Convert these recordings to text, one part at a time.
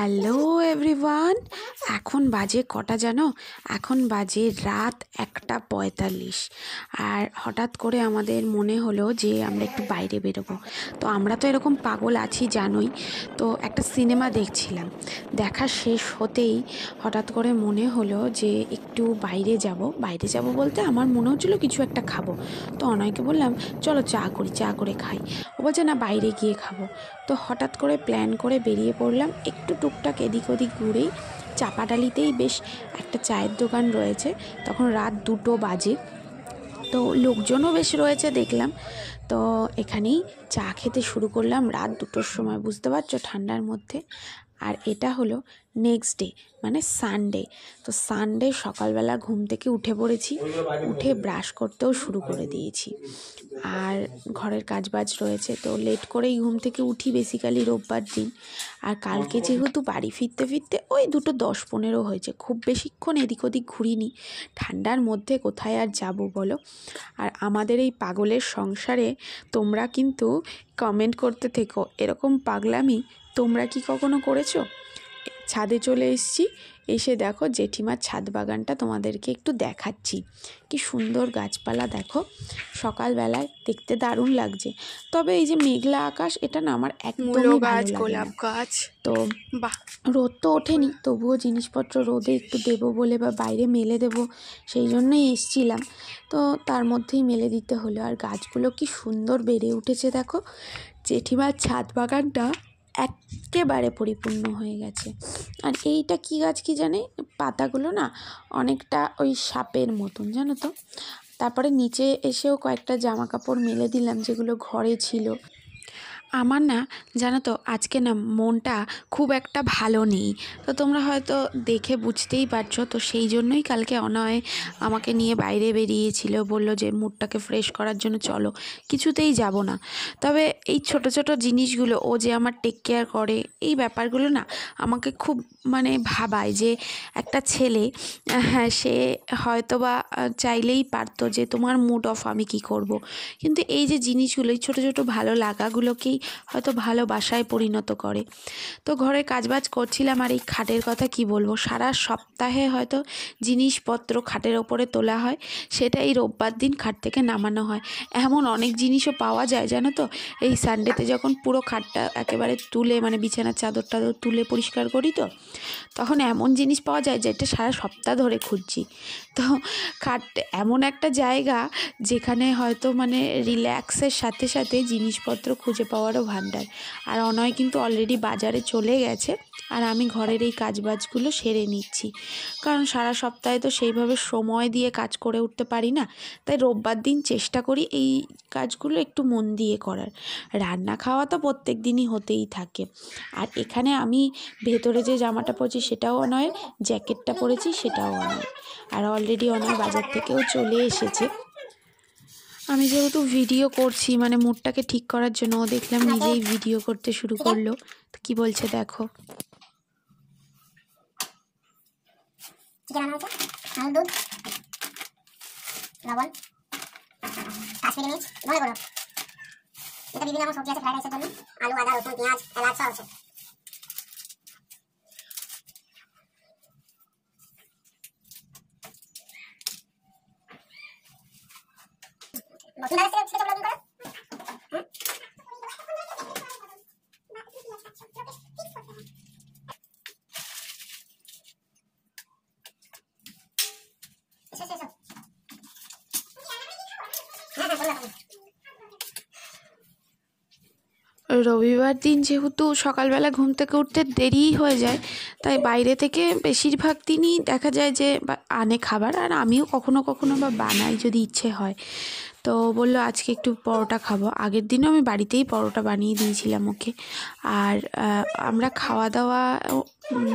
Hello everyone. এখন বাজে কটা জানো? এখন বাজে রাত 1:45। আর হঠাৎ করে আমাদের মনে হলো যে আমরা একটু বাইরে বেরোবো। তো আমরা তো এরকম পাগল আছি জানোই। তো একটা সিনেমা দেখছিলাম, দেখা শেষ হতেই হঠাৎ করে মনে হলো যে একটু বাইরে যাব বলতে আমার মনে হচ্ছিলো কিছু একটা খাবো। তো অনয়কে বললাম চলো চা করে খাই। ও বলছে না বাইরে গিয়ে খাবো। তো হঠাৎ করে প্ল্যান করে বেরিয়ে পড়লাম। একটু টুকটাক এদিক ওদিক ঘুরেই চাপাডালিতেই বেশ একটা চায়ের দোকান রয়েছে। তখন রাত 2টো বাজে, তো লোকজনও বেশ রয়েছে দেখলাম। তো এখানেই চা খেতে শুরু করলাম রাত 2টোর সময়, বুঝতে পারছো, ঠান্ডার মধ্যে। আর এটা হলো নেক্সট ডে, মানে সানডে। তো সানডে সকালবেলা ঘুম থেকে উঠে পড়েছি, উঠে ব্রাশ করতেও শুরু করে দিয়েছি। আর ঘরের কাজবাজ রয়েছে, তো লেট করেই ঘুম থেকে উঠি বেসিক্যালি রোববার দিন। আর কালকে যেহেতু বাড়ি ফিরতে ফিরতে ওই 2:10-15 হয়েছে, খুব বেশিক্ষণ এদিক ওদিক ঘুরিনি। ঠান্ডার মধ্যে কোথায় আর যাব বলো। আর আমাদের এই পাগলের সংসারে তোমরা কিন্তু কমেন্ট করতে থেকো, এরকম পাগলামি তোমরা কি কখনো করেছো? ছাদে চলে এসেছি, এসে দেখো জেঠিমার ছাদ বাগানটা তোমাদেরকে একটু দেখাচ্ছি। কি সুন্দর গাছপালা দেখো, সকালবেলায় দেখতে দারুণ লাগছে। তবে এই যে মেঘলা আকাশ, এটা না আমার একদমই ভালো লাগে না। গাছ তো বাহ, রোদ তো ওঠেনি, তবুও জিনিসপত্র রোদে একটু দেবো বলে বা বাইরে মেলে দেবো, সেই জন্যই এসছিলাম। তো তার মধ্যেই মেলে দিতে হলো। আর গাছগুলো কি সুন্দর বেড়ে উঠেছে দেখো, জেঠিমার ছাদ বাগানটা একেবারে পরিপূর্ণ হয়ে গেছে। আর এইটা কি গাছ কি জানে, পাতাগুলো না অনেকটা ওই সাপের মতন, জানো তো। তারপরে নিচে এসেও কয়েকটা জামা কাপড় মেলে দিলাম যেগুলো ঘরে ছিল। আমার না জানো তো আজকে না মনটা খুব একটা ভালো নেই। তো তোমরা হয়তো দেখে বুঝতেই পারছো। তো সেই জন্যই কালকে অনয় আমাকে নিয়ে বাইরে বেরিয়েছিল, বলল যে মুডটাকে ফ্রেশ করার জন্য চলো। কিছুতেই যাব না। তবে এই ছোট ছোট জিনিসগুলো ও যে আমার টেক কেয়ার করে, এই ব্যাপারগুলো না আমাকে খুব মানে ভাবায় যে একটা ছেলে, হ্যাঁ সে হয়তো বা চাইলেই পারতো যে তোমার মুড অফ আমি কি করব। কিন্তু এই যে জিনিসগুলো, এই ছোটো ছোটো ভালো লাগাগুলোকেই হয়তো ভালোবাসায় পরিণত করে। তো ঘরে কাজবাজ করছিলাম, আর এই খাটের কথা কি বলবো, সারা সপ্তাহে হয়তো জিনিসপত্র খাটের ওপরে তোলা হয়, সেটা এই রোববার দিন খাট থেকে নামানো হয়। এমন অনেক জিনিসও পাওয়া যায় জানো তো, এই সানডেতে যখন পুরো খাটটা একেবারে তুলে, মানে বিছানার চাদর টাদর তুলে পরিষ্কার করি, তো তখন এমন জিনিস পাওয়া যায় যেটা সারা সপ্তাহ ধরে খুঁজছি। তো খাট এমন একটা জায়গা যেখানে হয়তো মানে রিল্যাক্সের সাথে সাথে জিনিসপত্র খুঁজে পাওয়ারও ভাণ্ডার। আর অনয় কিন্তু অলরেডি বাজারে চলে গেছে, আর আমি ঘরের এই কাজবাজগুলো সেরে নিচ্ছি। কারণ সারা সপ্তাহে তো সেইভাবে সময় দিয়ে কাজ করে উঠতে পারি না, তাই রোববার দিন চেষ্টা করি এই কাজগুলো একটু মন দিয়ে করার। রান্না খাওয়া তো প্রত্যেক দিনই হতেই থাকে। আর এখানে আমি ভেতরে যে জামাটা পরেছি সেটাও অনয়, জ্যাকেটটা পরেছি সেটাও অনয়। আর অলরেডি অনয় বাজার থেকেও চলে এসেছে। আমি যেহেতু ভিডিও করছি, মানে মুডটাকে ঠিক করার জন্য, ও দেখলাম নিজেই ভিডিও করতে শুরু করলো। তো কি বলছে দেখো। চিকেন আনা হয়েছে, আলু, দুধ, লবণ, কাশ্মীরি মির্চ, ধনে গুঁড়ো। এটা বিভিন্ন রকম সবজি আছে ফ্রাইড রাইসের জন্য, আলু, আদা, রসুন, পেঁয়াজ, এলাচ সব আছে। বসুন্ধরা থেকে ছিটে লবণ করে রবিবার দিন যেহেতু সকালবেলা ঘুম থেকে উঠতে দেরিই হয়ে যায়, তাই বাইরে থেকে বেশিরভাগ দিনই দেখা যায় যে আনে খাবার। আর আমিও কখনো কখনো বা বানাই যদি ইচ্ছে হয়। তো বললো আজকে একটু পরোটা খাবো। আগের দিনও আমি বাড়িতেই পরোটা বানিয়ে দিয়েছিলাম ওকে। আর আমরা খাওয়া দাওয়া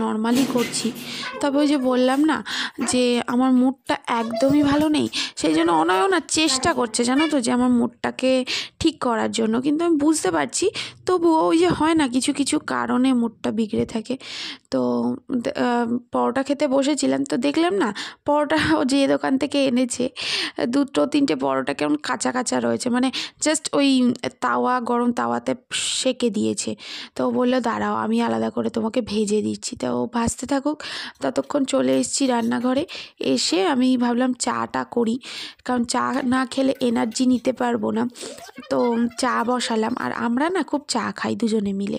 নর্মালি করছি। তবে ওই যে বললাম না যে আমার মুডটা একদমই ভালো নেই, সেই জন্য অনয়ও না চেষ্টা করছে জানো তো যে আমার মুডটাকে ঠিক করার জন্য। কিন্তু আমি বুঝতে পারছি, তবুও ওই যে হয় না কিছু কিছু কারণে মুডটা বিগড়ে থাকে। তো পরোটা খেতে বসেছিলাম, তো দেখলাম না পরোটা ও যে দোকান থেকে এনেছে 2-3টে পরোটা কেমন কাঁচা কাঁচা রয়েছে, মানে জাস্ট ওই গরম তাওয়াতে সেঁকে দিয়েছে। তো ও বললো দাঁড়াও আমি আলাদা করে তোমাকে ভেজে দিচ্ছি। তো ও ভাজতে থাকুক, ততক্ষণ চলে এসেছি রান্নাঘরে। এসে আমি ভাবলাম চাটা করি, কারণ চা না খেলে এনার্জি নিতে পারবো না। তো চা বসালাম, আর আমরা না খুব চা খাই দুজনে মিলে,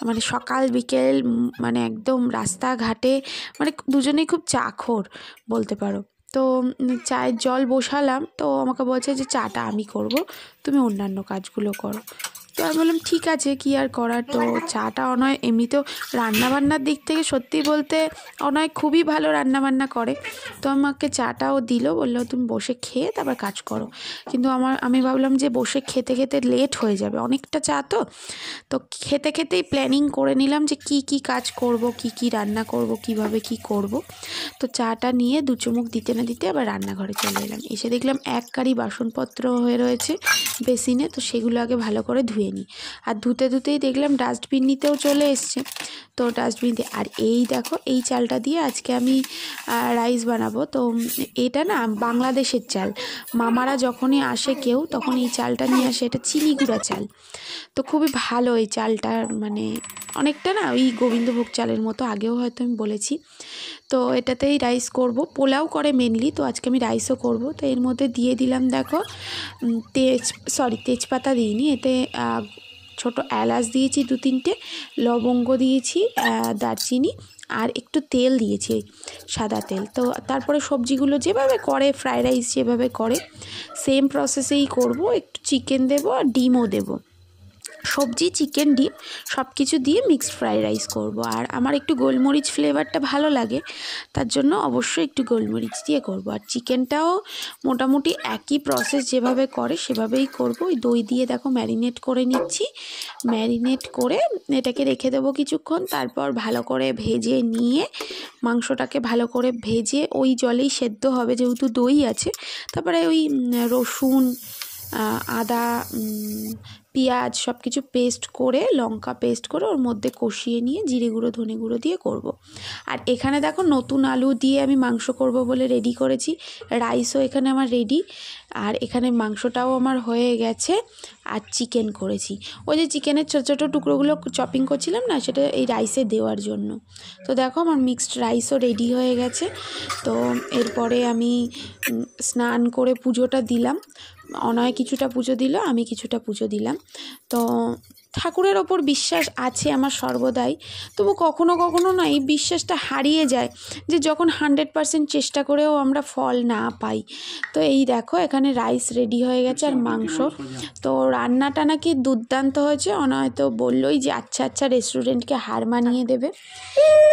মানে সকাল বিকেল মানে একদম রাস্তাঘাটে, মানে দুজনেই খুব চাখোর বলতে পারো। তো চায়ের জল বসালাম, তো আমাকে বলছে যে চাটা আমি করব, তুমি অন্যান্য কাজগুলো করো। তো আমি বললাম ঠিক আছে, কী আর করার। তো চাটা অনয় এমনিতেও রান্নাবান্নার দিক থেকে সত্যি বলতে অনয় খুবই ভালো রান্নাবান্না করে। তো আমাকে চাটাও দিল, বললো তুমি বসে খেয়ে তারপর কাজ করো। কিন্তু আমি ভাবলাম যে বসে খেতে খেতে লেট হয়ে যাবে, অনেকটা চা তো খেতে খেতেই প্ল্যানিং করে নিলাম যে কি কি কাজ করব, কি কি রান্না করব, কিভাবে কি করব। তো চাটা নিয়ে 2 চুমুক দিতে না দিতে আবার রান্নাঘরে চলে এলাম। এসে দেখলাম এক কারি বাসনপত্র হয়ে রয়েছে বেসিনে, তো সেগুলো আগে ভালো করে ধুয়ে নিই। আর ধুতেই দেখলাম ডাস্টবিন নিতেও চলে এসছে। তো ডাস্টবিন দিয়ে, আর এই দেখো এই চালটা দিয়ে আজকে আমি রাইস বানাবো। তো এটা না বাংলাদেশের চাল, মামারা যখনই আসে কেউ তখন এই চালটা নিয়ে আসে, এটা চিনি গুঁড়া চাল। তো খুবই ভালো এই চালটার, মানে অনেকটা না ওই গোবিন্দভোগ চালের মতো, আগেও হয়তো আমি বলেছি। তো এটাতেই রাইস করব, পোলাও করে মেনলি, তো আজকে আমি রাইসও করব। তো এর মধ্যে দিয়ে দিলাম দেখো তেজপাতা দিইনি, এতে ছোট এলাচ দিয়েছি 2-3টে, লবঙ্গ দিয়েছি, দারচিনি, আর একটু তেল দিয়েছি, সাদা তেল। তো তারপরে সবজিগুলো যেভাবে করে ফ্রাইড রাইস যেভাবে করে সেম প্রসেসেই করব। একটু চিকেন দেবো আর ডিমও দেবো, সবজি চিকেন ডিম সব কিছু দিয়ে মিক্সড ফ্রাইড রাইস করব। আর আমার একটু গোলমরিচ ফ্লেভারটা ভালো লাগে, তার জন্য অবশ্যই একটু গোলমরিচ দিয়ে করব। আর চিকেনটাও মোটামুটি একই প্রসেস যেভাবে করে সেভাবেই করব। ওই দই দিয়ে দেখো ম্যারিনেট করে নিচ্ছি, ম্যারিনেট করে এটাকে রেখে দেবো কিছুক্ষণ। তারপর ভালো করে ভেজে নিয়ে মাংসটাকে ভালো করে ভেজে ওই জলেই সেদ্ধ হবে যেহেতু দই আছে। তারপরে ওই রসুন, আদা, পেঁয়াজ সব কিছু পেস্ট করে, লঙ্কা পেস্ট করে ওর মধ্যে কষিয়ে নিয়ে জিরে গুঁড়ো ধনে গুঁড়ো দিয়ে করব। আর এখানে দেখো নতুন আলু দিয়ে আমি মাংস করব বলে রেডি করেছি, রাইসও এখানে আমার রেডি, আর এখানে মাংসটাও আমার হয়ে গেছে। আর চিকেন করেছি, ওই যে চিকেনের ছোটো ছোটো টুকরোগুলো চপিং করছিলাম না, সেটা এই রাইসে দেওয়ার জন্য। তো দেখো আমার মিক্সড রাইসও রেডি হয়ে গেছে। তো এরপরে আমি স্নান করে পুজোটা দিলাম, অনয় কিছুটা পুজো দিল, আমি কিছুটা পুজো দিলাম। তো ঠাকুরের ওপর বিশ্বাস আছে আমার সর্বদাই, তবু কখনো কখনো না এই বিশ্বাসটা হারিয়ে যায়, যে যখন 100% চেষ্টা করেও আমরা ফল না পাই। তো এই দেখো এখানে রাইস রেডি হয়ে গেছে আর মাংস। তো রান্নাটা নাকি দুর্দান্ত হয়েছে, অনয় তো বললোই যে আচ্ছা রেস্টুরেন্টকে হার মানিয়ে দেবে।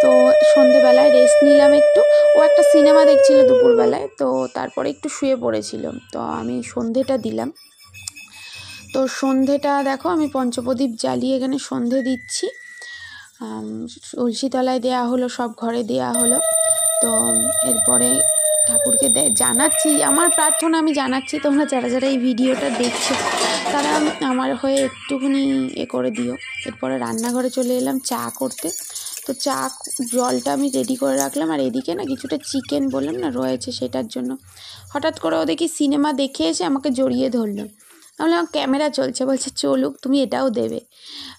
তো সন্ধেবেলায় রেস্ট নিলাম একটু, ও একটা সিনেমা দেখছিল দুপুরবেলায়, তো তারপরে একটু শুয়ে পড়েছিল। তো আমি সন্ধেটা দিলাম। তো সন্ধেটা দেখো আমি পঞ্চপ্রদীপ জ্বালিয়ে এখানে সন্ধে দিচ্ছি, তুলসীতলায় দেয়া হলো, সব ঘরে দেয়া হলো। তো এরপরে ঠাকুরকে জানাচ্ছি আমার প্রার্থনা, আমি জানাচ্ছি তোমরা যারা যারা এই ভিডিওটা দেখছো তারা আমার হয়ে একটুখানি করে দিও। এরপরে রান্নাঘরে চলে এলাম চা করতে। তো জলটা আমি রেডি করে রাখলাম, আর এদিকে না কিছুটা চিকেন বললাম না রয়েছে, সেটার জন্য হঠাৎ করে ও দেখি সিনেমা দেখে এসে আমাকে জড়িয়ে ধরলো। আমি বললাম ক্যামেরা চলছে, বলছে চলুক, তুমি এটাও দেবে।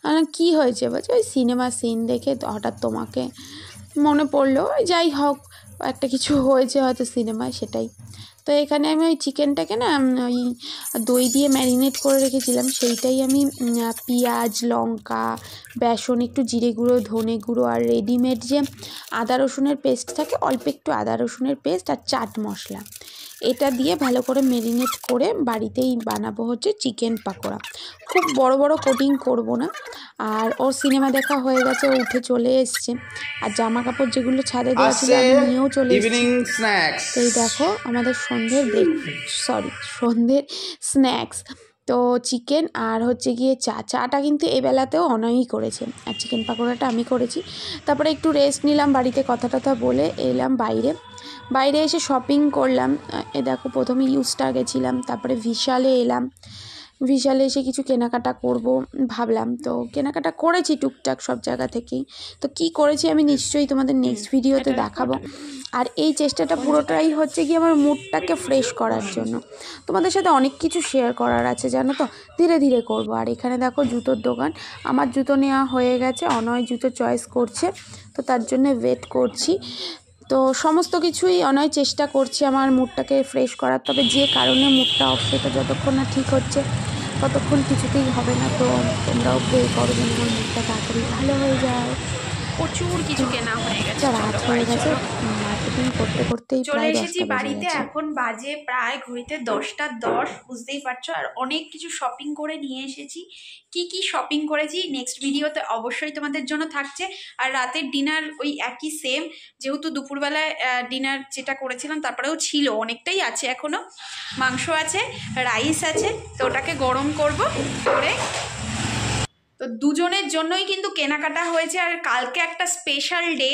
আমি বললাম কী হয়েছে, বলছে ওই সিনেমা সিন দেখে হঠাৎ তোমাকে মনে পড়লো, যাই হোক একটা কিছু হয়েছে হয়তো সিনেমায়, সেটাই। তো এখানে আমি ওই চিকেনটাকে না ওই দই দিয়ে ম্যারিনেট করে রেখেছিলাম, সেইটাই আমি পেঁয়াজ, লঙ্কা, বেসন, একটু জিরে গুঁড়ো, ধনে গুঁড়ো, আর রেডিমেড যে আদা রসুনের পেস্ট থাকে, অল্প একটু আদা রসুনের পেস্ট আর চাট মশলা, এটা দিয়ে ভালো করে ম্যারিনেট করে বাড়িতেই বানাবো হচ্ছে চিকেন পাকোড়া। খুব বড় বড় কোটিং করব না। আর ওর সিনেমা দেখা হয়ে গেছে, ও উঠে চলে এসছে। আর জামা কাপড় যেগুলো ছাদে দেওয়া ছিল আমি নিয়েও চলে এসেছি। তো এই দেখো আমাদের সন্ধ্যের স্ন্যাক্স। তো চিকেন আর হচ্ছে গিয়ে চাটা কিন্তু এই বেলাতেও অনয়ই করেছে, আর চিকেন পাকোড়াটা আমি করেছি। তারপরে একটু রেস্ট নিলাম, বাড়িতে কথা বলে এলাম বাইরে এসে শপিং করলাম। এ দেখো প্রথমে ইউস্টার গেছিলাম, তারপরে বিশালে এলাম, বিশালে এসে কিছু কেনাকাটা করব ভাবলাম। তো কেনাকাটা করেছি টুকটাক সব জায়গা থেকেই। তো কি করেছি আমি নিশ্চয়ই তোমাদের নেক্সট ভিডিওতে দেখাবো। আর এই চেষ্টাটা পুরোটাই হচ্ছে কি আমার মুডটাকে ফ্রেশ করার জন্য। তোমাদের সাথে অনেক কিছু শেয়ার করার আছে জানো তো, ধীরে ধীরে করব। আর এখানে দেখো জুতোর দোকান, আমার জুতো নেওয়া হয়ে গেছে, অনয় জুতো চয়েস করছে, তো তার জন্য ওয়েট করছি। তো সমস্ত কিছুই অনয় চেষ্টা করছে আমার মুডটাকে ফ্রেশ করার, তবে যে কারণে মুডটা অফ সেটা যতক্ষণ না ঠিক হচ্ছে ততক্ষণ কিছুতেই হবে না। তো তোমরাও প্রে করো যেন আমার মুডটা তাড়াতাড়ি ভালো হয়ে যায়। প্রচুর কিছু কেনা হয়ে গেছে, রাত হয়ে গেছে, মার্কেটিং করতে করতেই চলে প্রায় এসেছি 10টা বেজে বাড়িতে। গেছে। এখন বাজে প্রায় ঘড়িতে 10টা 10, বুঝতেই পারছো। আর অনেক কিছু শপিং করে নিয়ে এসেছি। কি কি শপিং করেছি নেক্সট ভিডিওতে অবশ্যই তোমাদের জন্য থাকছে। আর রাতের ডিনার ওই একই সেম, যেহেতু দুপুরবেলায় ডিনার যেটা করেছিলাম তারপরেও ছিল, অনেকটাই আছে এখনো। মাংস আছে, রাইস আছে, তো ওটাকে গরম করব করে। তো দুজনের জন্যই কিন্তু কেনাকাটা হয়েছে। আর কালকে একটা স্পেশাল ডে।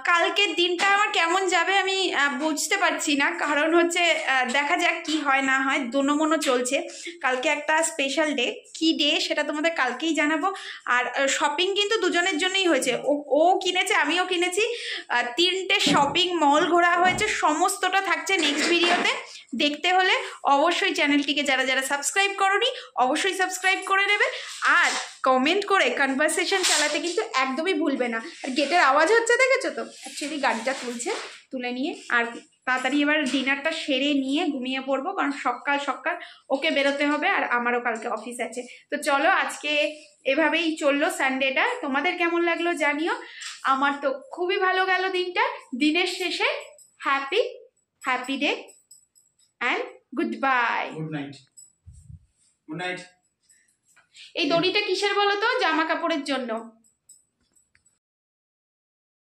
কালকের দিনটা আমার কেমন যাবে আমি বুঝতে পারছি না, কারণ হচ্ছে দেখা যাক কি হয় না হয়, দোনোমনো চলছে। কালকে একটা স্পেশাল ডে, কি ডে সেটা তোমাদের কালকেই জানাবো। আর শপিং কিন্তু দুজনের জন্যই হয়েছে, ও কিনেছে আমিও কিনেছি। 3টে শপিং মল ঘোরা হয়েছে, সমস্তটা থাকছে নেক্সট ভিডিওতে। দেখতে হলে অবশ্যই চ্যানেলটিকে যারা যারা সাবস্ক্রাইব করোনি অবশ্যই সাবস্ক্রাইব করে নেবে। আর কমেন্ট করে কনভারসেশন চালাতে কিন্তু একদমই ভুলবে না। আর গেটের আওয়াজ হচ্ছে দেখেছো তো, অ্যাকচুয়ালি গাড়িটা তুলে নিয়ে আর তাড়াতাড়ি এবার ডিনারটা সেরে নিয়ে ঘুমিয়ে পড়বো, কারণ সকাল সকাল ওকে বেরোতে হবে আর আমারও কালকে অফিস আছে। তো চলো, আজকে এভাবেই চললো সানডেটা। তোমাদের কেমন লাগলো জানিও। আমার তো খুবই ভালো গেল দিনটা। দিনের শেষে happy day and good bye. Good night. Good night. এই দড়িটা কিসের বলো তো? জামা কাপড়ের জন্য।